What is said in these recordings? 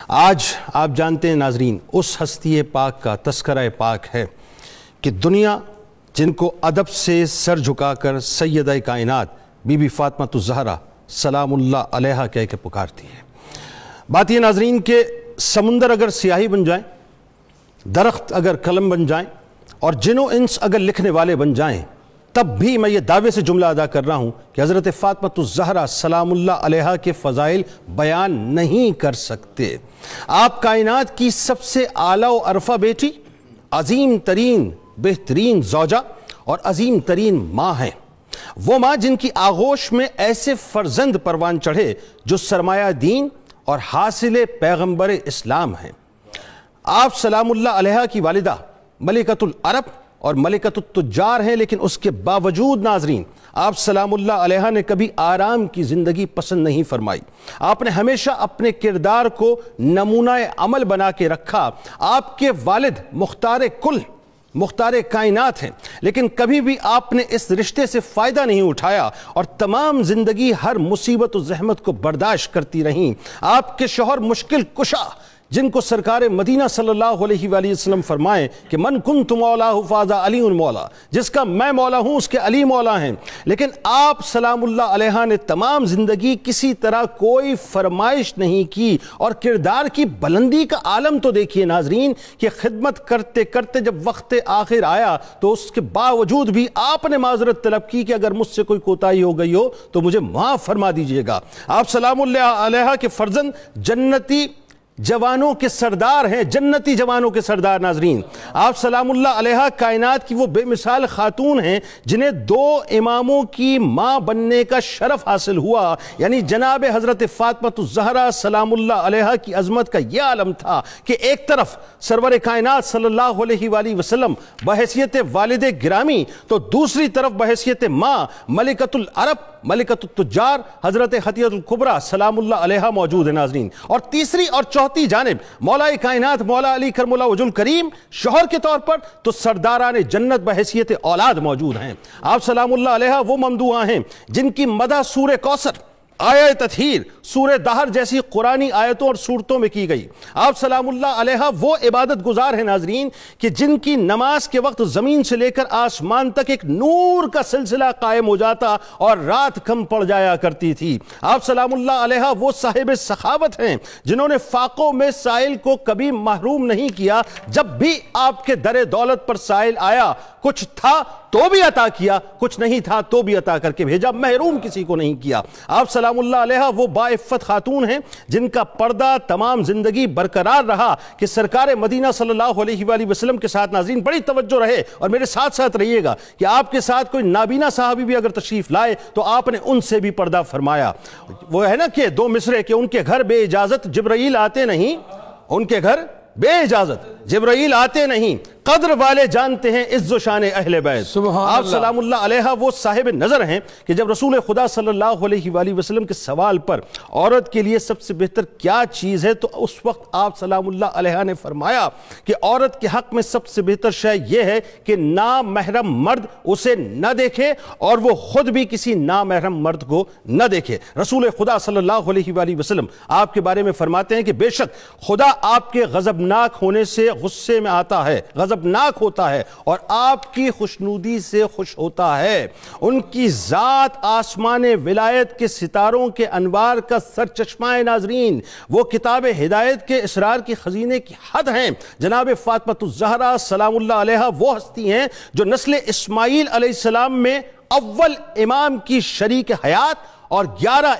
آج آپ جانتے ہیں ناظرین، اس ہستی پاک کا تذکرہ پاک ہے کہ دنیا جن کو ادب سے سر جھکا کر سیدہ کائنات بی بی فاطمہ الزہرا سلام اللہ علیہا کہہ کے پکارتی ہے۔ بات یہ ناظرین کہ سمندر اگر سیاہی بن جائیں، درخت اگر قلم بن جائیں اور جن و انس اگر لکھنے والے بن جائیں، تب بھی میں یہ دعوے سے جملہ ادا کر رہا ہوں کہ حضرت فاطمہ الزہرا سلام اللہ علیہا کے فضائل بیان نہیں کر سکتے۔ آپ کائنات کی سب سے اعلیٰ و عرفہ بیٹی، عظیم ترین بہترین زوجہ اور عظیم ترین ماں ہیں۔ وہ ماں جن کی آغوش میں ایسے فرزند پروان چڑھے جو سرمایہ دین اور حاصل پیغمبر اسلام ہیں۔ آپ سلام اللہ علیہا کی والدہ ملکۃ العرب اور ملکۃ التجار ہیں، لیکن اس کے باوجود ناظرین آپ سلام اللہ علیہا نے کبھی آرام کی زندگی پسند نہیں فرمائی۔ آپ نے ہمیشہ اپنے کردار کو نمونہ عمل بنا کے رکھا۔ آپ کے والد مختار کل مختار کائنات ہیں، لیکن کبھی بھی آپ نے اس رشتے سے فائدہ نہیں اٹھایا اور تمام زندگی ہر مصیبت و زحمت کو برداشت کرتی رہیں۔ آپ کے شوہر مشکل کشا، جن کو سرکار مدینہ صلی اللہ علیہ وآلہ وسلم فرمائیں کہ من کنت مولا فاذا علی مولا، جس کا میں مولا ہوں اس کے علی مولا ہیں، لیکن آپ سلام اللہ علیہا نے تمام زندگی کسی طرح کوئی فرمائش نہیں کی۔ اور کردار کی بلندی کا عالم تو دیکھیے ناظرین کہ خدمت کرتے کرتے جب وقت آخر آیا تو اس کے باوجود بھی آپ نے معذرت طلب کی کہ اگر مجھ سے کوئی کوتاہی ہو گئی ہو تو مجھے معاف فرما دیجئے گا۔ آپ سلام اللہ علیہا کے فرزند جنتی جوانوں کے سردار ہیں، جنتی جوانوں کے سردار ناظرین۔ آپ سلام اللہ علیہا کائنات کی وہ بے مثال خاتون ہیں جنہیں دو اماموں کی ماں بننے کا شرف حاصل ہوا، یعنی جناب حضرت فاطمہ الزہرا سلام اللہ علیہا کی عظمت کا یہ عالم تھا کہ ایک طرف سرور کائنات صلی اللہ علیہ وآلہ وسلم بحیثیت والد گرامی، تو دوسری طرف بحیثیت ماں ملکۃ العرب ملکۃ التجار حضرت خدیجہ الکبریٰ سلام اللہ علیہا موجود ہے ناظرین، اور تیسری اور چوتھی جانب مولا کائنات مولا علی کرم اللہ وجہ الکریم شوہر کے طور پر تو سرداران جنت بحیثیت اولاد موجود ہیں۔ آپ سلام اللہ علیہا وہ ممدوحہ ہیں جن کی مدح سورہ کوثر، آیہ تطہیر، سورہ دہر جیسی قرآنی آیتوں اور سورتوں میں کی گئی۔ آپ سلام اللہ علیہا وہ عبادت گزار ہیں ناظرین کہ جن کی نماز کے وقت زمین سے لے کر آسمان تک ایک نور کا سلسلہ قائم ہو جاتا اور رات کم پڑ جایا کرتی تھی۔ آپ سلام اللہ علیہا وہ صاحب سخاوت ہیں جنہوں نے فاقوں میں سائل کو کبھی محروم نہیں کیا۔ جب بھی آپ کے در دولت پر سائل آیا، کچھ تھا تو بھی عطا کیا، کچھ نہیں تھا تو بھی عطا کر کے بھیجا، محروم کسی کو نہیں کیا۔ آپ سلام اللہ علیہا وہ باعفت خاتون ہیں جن کا پردہ تمام زندگی برقرار رہا کہ سرکار مدینہ صلی اللہ علیہ وآلہ وسلم کے ساتھ ناظرین بڑی توجہ رہے اور میرے ساتھ ساتھ رہیے گا کہ آپ کے ساتھ کوئی نابینا صحابی بھی اگر تشریف لائے تو آپ نے ان سے بھی پردہ فرمایا۔ وہ ہے نا کہ دو مصرے کہ ان کے گھر بے اجازت جبرائیل آتے نہیں، ان کے گھر بے اجازت جبرائیل آتے نہیں، قدر والے جانتے ہیں عز و شان اہل بیت۔ آپ سلام اللہ علیہا وہ صاحب نظر ہیں کہ جب رسول خدا صلی اللہ علیہ وآلہ وسلم کے سوال پر عورت کے لیے سب سے بہتر کیا چیز ہے تو اس وقت آپ سلام اللہ علیہا نے فرمایا کہ عورت کے حق میں سب سے بہتر شے یہ ہے کہ نامحرم مرد اسے نہ دیکھے اور وہ خود بھی کسی نامحرم مرد کو نہ دیکھے۔ رسول خدا صلی اللہ علیہ وآلہ وسلم آپ کے بارے میں فرماتے ہیں کہ بے شک خدا آپ کے غضبناک ہونے سے غصے میں آتا ہے، غضبناک ہوتا ہے، اور آپ کی خوشنودی سے خوش ہوتا ہے۔ ان کی ذات آسمان ولایت کے ستاروں کے انوار کا سرچشمہ ناظرین، وہ کتاب ہدایت کے اسرار کی خزینے کی حد ہیں۔ جناب فاطمہ الزہرا سلام اللہ علیہا وہ ہستی ہیں جو نسل اسماعیل علیہ السلام میں اول امام کی شریک حیات اور 11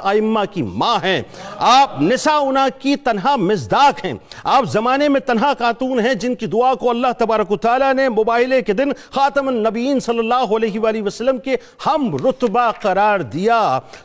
ائمہ کی ماں ہیں۔ آپ نساؤنا کی تنہا مصداق ہیں۔ آپ زمانے میں تنہا خاتون ہیں جن کی دعا کو اللہ تبارک و تعالیٰ نے مباہلے کے دن خاتم النبیین صلی اللہ علیہ وآلہ وسلم کے ہم رتبہ قرار دیا۔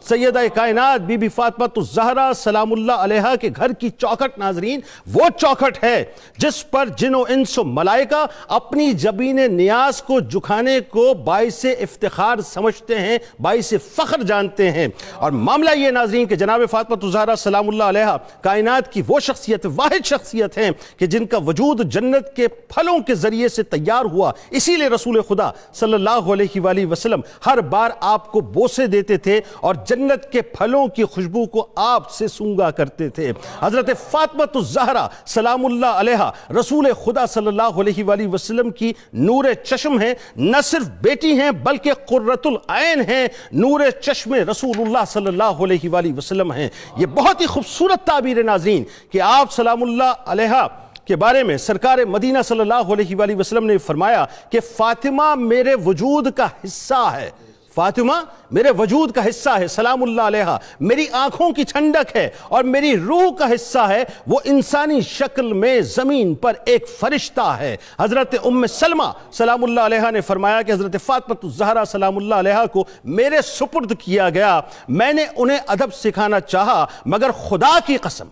سیدہ کائنات بی بی فاطمہ الزہرا سلام اللہ علیہا کے گھر کی چوکھٹ ناظرین وہ چوکھٹ ہے جس پر جن و انس و ملائکہ اپنی جبین نیاز کو جھکانے کو باعث افتخار سمجھتے ہیں، باعث فخر بہتر جانتے ہیں۔ اور معاملہ یہ ناظرین کہ جناب فاطمہ الزہرا سلام اللہ علیہا کائنات کی وہ شخصیت، واحد شخصیت ہیں کہ جن کا وجود جنت کے پھلوں کے ذریعے سے تیار ہوا۔ اسی لئے رسول خدا صلی اللہ علیہ وآلہ وسلم ہر بار آپ کو بوسے دیتے تھے اور جنت کے پھلوں کی خوشبو کو آپ سے سونگا کرتے تھے۔ حضرت فاطمہ الزہرا سلام اللہ علیہا رسول خدا صلی اللہ علیہ وآلہ وسلم کی نور چشم ہیں، نہ صرف بیٹی ہیں بلکہ قرۃ العین ہیں، نور چشم رسول اللہ صلی اللہ علیہ وآلہ وسلم ہیں۔ یہ بہت ہی خوبصورت تعبیر ناظرین کہ آپ سلام اللہ علیہا کے بارے میں سرکار مدینہ صلی اللہ علیہ وآلہ وسلم نے فرمایا کہ فاطمہ میرے وجود کا حصہ ہے، فاطمہ میرے وجود کا حصہ ہے سلام اللہ علیہا، میری آنکھوں کی ٹھنڈک ہے اور میری روح کا حصہ ہے، وہ انسانی شکل میں زمین پر ایک فرشتہ ہے۔ حضرت ام سلمہ سلام اللہ علیہا نے فرمایا کہ حضرت فاطمہ الزہرا سلام اللہ علیہا کو میرے سپرد کیا گیا، میں نے انہیں ادب سکھانا چاہا مگر خدا کی قسم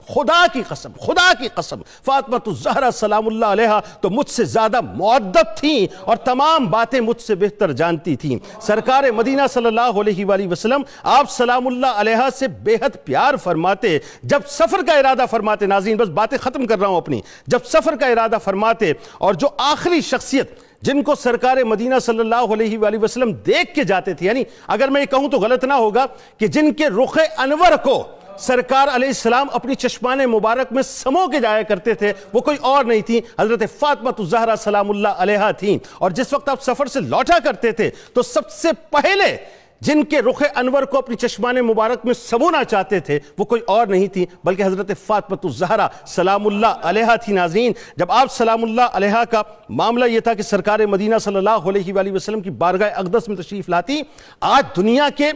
فاطمہ الزہرا سلام اللہ علیہا تو مجھ سے زیادہ مؤدب تھیں اور تمام باتیں مجھ سے بہتر جانتی تھیں۔ سرکار مدینہ صلی اللہ علیہ وآلہ وسلم آپ سلام اللہ علیہا سے بے حد پیار فرماتے، جب سفر کا ارادہ فرماتے، ناظرین بس باتیں ختم کر رہا ہوں اپنی، جب سفر کا ارادہ فرماتے اور جو آخری شخصیت جن کو سرکار مدینہ صلی اللہ علیہ وآلہ وسلم دیکھ کے جاتے تھے، یعنی اگر میں یہ کہوں تو غلط نہ ہوگا کہ جن کے رخ انور کو سرکار علیہ السلام اپنی چشمان مبارک میں سمو کے جایا کرتے تھے، وہ کوئی اور نہیں تھی، حضرت فاطمہ الزہرا سلام اللہ علیہا تھیں۔ اور جس وقت آپ سفر سے لوٹا کرتے تھے تو سب سے پہلے جن کے رخ انور کو اپنی چشمان مبارک میں سمونا چاہتے تھے وہ کوئی اور نہیں تھی بلکہ حضرت فاطمہ الزہرا سلام اللہ علیہا تھی۔ ناظرین جب آپ سلام اللہ علیہا کا معاملہ یہ تھا کہ سرکار مدینہ صلی اللہ علیہ وآلہ وسلم کی بارگاہ اقدس میں تشریف لاتی، آج دنیا کے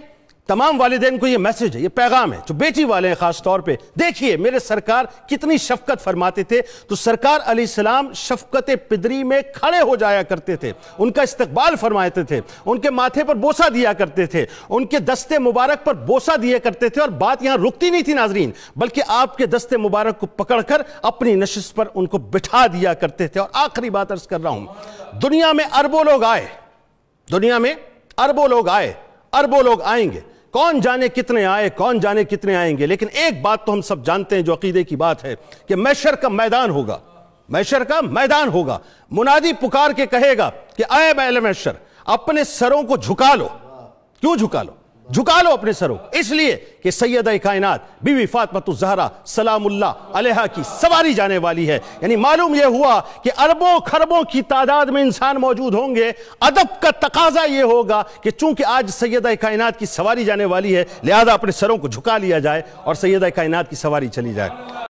تمام والدین کو یہ میسج ہے، یہ پیغام ہے جو بیٹی والے ہیں خاص طور پہ، دیکھیے میرے سرکار کتنی شفقت فرماتے تھے، تو سرکار علیہ السلام شفقت پدری میں کھڑے ہو جایا کرتے تھے، ان کا استقبال فرماتے تھے، ان کے ماتھے پر بوسہ دیا کرتے تھے، ان کے دست مبارک پر بوسہ دیا کرتے تھے، اور بات یہاں رکتی نہیں تھی ناظرین، بلکہ آپ کے دست مبارک کو پکڑ کر اپنی نشست پر ان کو بٹھا دیا کرتے تھے۔ اور آخری بات عرض کر رہا ہوں، دنیا میں اربوں لوگ آئے، دنیا میں اربوں لوگ آئے، اربوں لوگ آئیں گے، کون جانے کتنے آئے، کون جانے کتنے آئیں گے، لیکن ایک بات تو ہم سب جانتے ہیں جو عقیدے کی بات ہے کہ محشر کا میدان ہوگا، محشر کا میدان ہوگا، منادی پکار کے کہے گا کہ اے اہل محشر اپنے سروں کو جھکا لو۔ کیوں جھکا لو؟ جھکا لو اپنے سروں، اس لیے کہ سیدہ کائنات بی بی فاطمہ الزہرا سلام اللہ علیہا کی سواری جانے والی ہے۔ یعنی معلوم یہ ہوا کہ اربوں خربوں کی تعداد میں انسان موجود ہوں گے، ادب کا تقاضا یہ ہوگا کہ چونکہ آج سیدہ کائنات کی سواری جانے والی ہے لہذا اپنے سروں کو جھکا لیا جائے اور سیدہ کائنات کی سواری چلی جائے۔